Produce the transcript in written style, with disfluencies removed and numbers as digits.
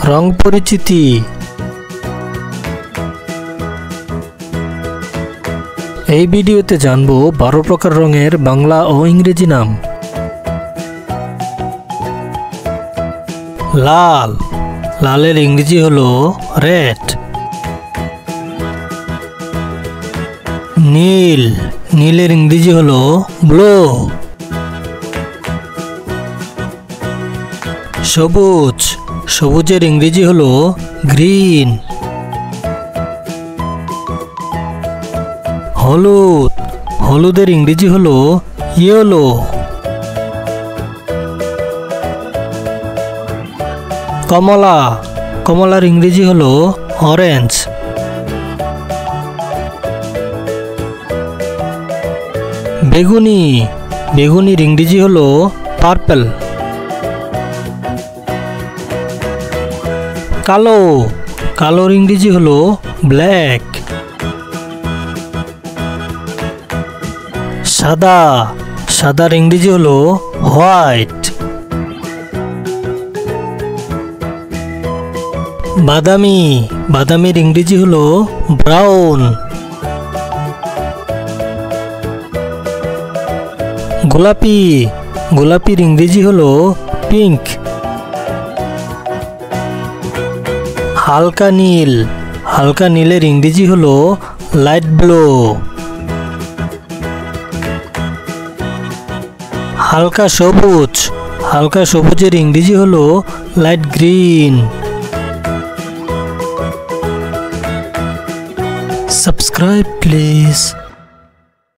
রং পরিচিতি। এই ভিডিওতে জানব 12 প্রকার রঙের বাংলা ও ইংরেজি নাম। লাল, লালের ইংরেজি হলো রেড। নীল, নীলের ইংরেজি হলো ব্লু। সবুজ, সবুজের ইংরেজি হলো গ্রিন। হলুদ, হলুদের ইংরেজি হলো ইয়েলো। কমলা, কমলার ইংরেজি হলো অরেঞ্জ। বেগুনি, বেগুনির ইংরেজি হলো পার্পল। কালো, কালোর ইংরেজি হলো ব্ল্যাক। সাদা, সাদার ইংরেজি হলো হোয়াইট। বাদামি, বাদামির ইংরেজি হলো ব্রাউন। গোলাপি, গোলাপির ইংরেজি হলো পিঙ্ক। হালকা নীল, হালকা নীলের ইংরেজি হলো লাইট ব্লু। হালকা সবুজ, হালকা সবুজের ইংরেজি হলো লাইট গ্রিন। Subscribe please.